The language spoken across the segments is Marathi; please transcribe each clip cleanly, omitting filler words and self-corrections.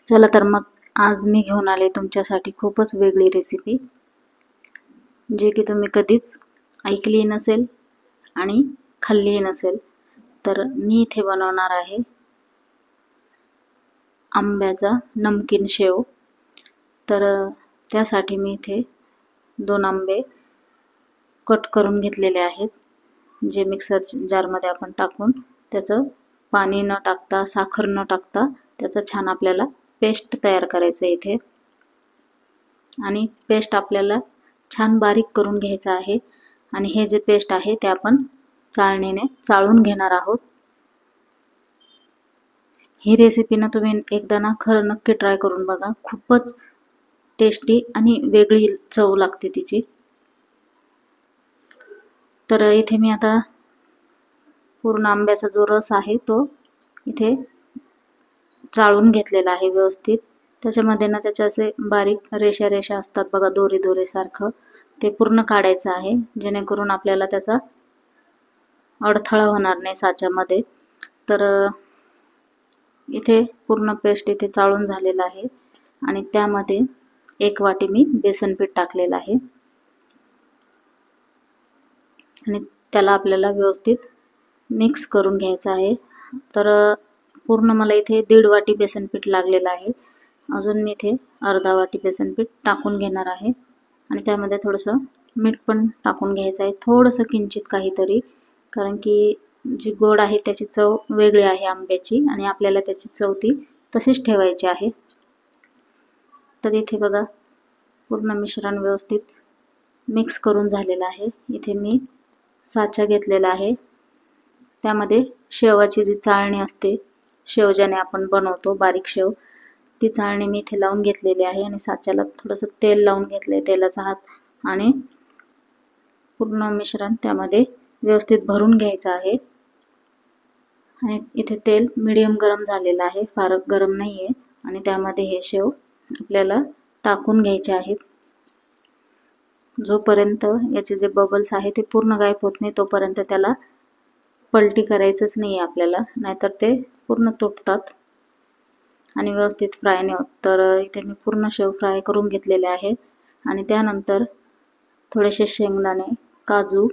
चला तर मग आज मी घेऊन आले तुमच्यासाठी खूपच वेगळी रेसिपी, जे की तुम्ही कधीच ऐकली नसेल आणि खाल्ली नसेल. तर मी इथे बनवणार आहे आंब्याचा नमकीन शेव. तर त्यासाठी मी इथे 2 आंबे कट करून घेतलेले आहेत, जे मिक्सर जारमध्ये आपण टाकून त्याचं पाणी न टाकता, साखर न टाकता त्याचं छान आपल्याला पेस्ट तयार करायचं आहे इथे. आणि पेस्ट आपल्याला छान बारीक करून घ्यायचं आहे. आणि हे जे पेस्ट आहे ते आपण चाळणीने चाळून घेणार आहोत. ही रेसिपी ना तुम्ही एकदा ना खरं नक्की ट्राय करून बघा. खूपच टेस्टी आणि वेगळी चव लागते तिची. तर इथे मी आता पूर्ण आंब्याचा जो रस आहे तो इथे चाळून घेतलेला आहे व्यवस्थित. त्याच्यामध्ये ना त्याच्या असे बारीक रेषा रेषा असतात बघा, दोरे दोरे सारखं, ते पूर्ण काढायचं आहे, जेणेकरून आपल्याला त्याचा अडथळा होणार नाही साच्यामध्ये. तर इथे पूर्ण पेस्ट इथे चाळून झालेला आहे आणि त्यामध्ये 1 वाटी मी बेसन पीठ टाकलेलं आहे आणि त्याला आपल्याला व्यवस्थित मिक्स करून घ्यायचं आहे. तर पूर्ण मला इथे 1.5 वाटी बेसन पीठ लागलेलं आहे. अजून मी इथे अर्धा वाटी बेसन पीठ टाकून घेणार आहे आणि त्यामध्ये थोडंसं मीठ पण टाकून घ्यायचं आहे, थोडंसं किंचित काहीतरी, कारण की जी गोड आहे त्याची चव वेगळी आहे आंब्याची आणि आपल्याला त्याची चव ती तशीच ठेवायची आहे. तर इथे बघा पूर्ण मिश्रण व्यवस्थित मिक्स करून झालेलं आहे. इथे मी साचा घेतलेला आहे, त्यामध्ये शेवाची जी चाळणी असते, शेव ज्याने आपण बनवतो बारीक शेव, ती चाळणी मी इथे लावून घेतलेली आहे आणि साच्याला थोडंसं तेल लावून घेतले, तेलाचा हात, आणि पूर्ण मिश्रण त्यामध्ये व्यवस्थित भरून घ्यायचं आहे. आणि इथे तेल मीडियम गरम झालेलं आहे, फार गरम नाही आहे. आणि त्यामध्ये हे शेव आपल्याला टाकून घ्यायचे आहेत. जोपर्यंत याचे जे बबल्स आहे ते पूर्ण गायब होत नाही तोपर्यंत त्याला पलटी करायचंच नाही आहे आपल्याला, नाहीतर ते पूर्ण तुटतात आणि व्यवस्थित फ्राय नाही होत. तर इथे मी पूर्ण शेव फ्राय करून घेतलेले आहे आणि त्यानंतर थोडेसे शेंगदाणे, काजू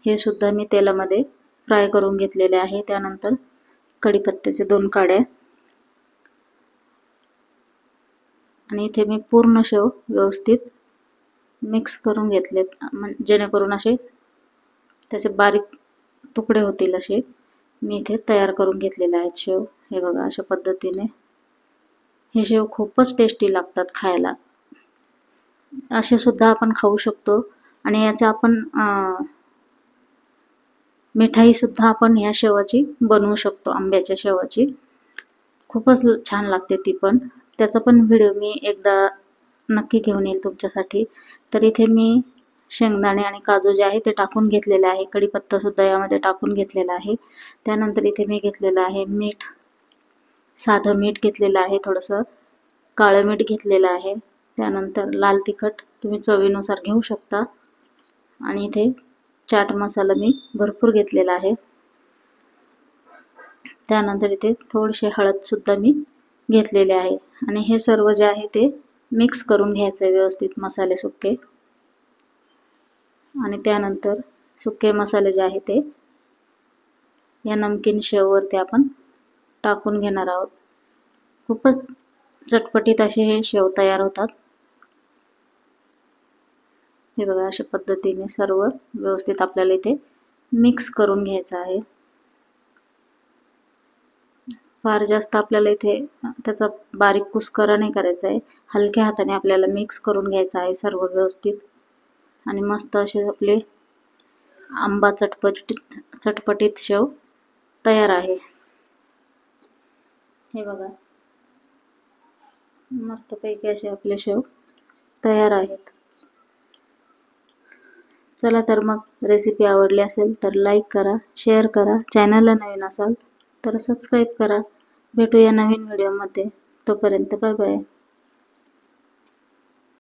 हे सुद्धा मी तेलामध्ये फ्राय करून घेतलेले आहे. त्यानंतर कढीपत्त्याचे 2 काड्या आणि इथे मी पूर्ण शेव व्यवस्थित मिक्स करून घेतलेत, जेणेकरून असे त्याचे बारीक तुकडे होतील असे मी इथे तयार करून घेतलेले आहेत शेव. हे बघा, अशा पद्धतीने हे शेव खूपच टेस्टी लागतात खायला. असे सुद्धा आपण खाऊ शकतो आणि याचा आपण मिठाई सुद्धा आपण ह्या शेवाची बनवू शकतो, आंब्याच्या शेवाची. खूपच छान लागते ती पण. त्याचा पण व्हिडिओ मी एकदा नक्की घेऊन येईल तुमच्यासाठी. तर इथे मी शेंगदाणे आणि काजू जे आहे ते टाकून घेतलेले आहे, कढीपत्ता सुद्धा यामध्ये टाकून घेतलेला आहे. त्यानंतर इथे मी घेतलेलं आहे मीठ, साधं मीठ घेतलेलं आहे, थोडंसं काळं मीठ घेतलेलं आहे. त्यानंतर लाल तिखट तुम्ही चवीनुसार घेऊ शकता आणि इथे चाट मसाला मी भरपूर घेतलेला आहे. त्यानंतर इथे थोडीशी हळद सुद्धा मी घेतलेले आहे आणि हे सर्व जे आहे ते मिक्स करून घ्यायचं आहे व्यवस्थित, मसाले सुके. आणि त्यानंतर सुके मसाले जे आहे ते या नमकीन शेववरती आपण टाकून घेणार आहोत. खूपच चटपटीत असे हे शेव तयार होतात. हे बघा, अशा पद्धतीने सर्व व्यवस्थित आपल्याला इथे मिक्स करून घ्यायचं आहे. फार जास्त आपल्याला इथे त्याचा बारीक कुस्करा नाही करायचा आहे, हलक्या हाताने आपल्याला मिक्स करून घ्यायचं आहे सर्व व्यवस्थित. आणि मस्त असे आपले आंबा चटपटीत शेव तयार आहे. हे बघा, मस्तपैकी असे आपले शेव तयार आहेत. चला तर मग रेसिपी आवडली असेल तर लाईक करा, शेअर करा, चॅनलला नवीन असाल तर सबस्क्राईब करा. भेटूया नवीन व्हिडिओमध्ये. तोपर्यंत बाय बाय.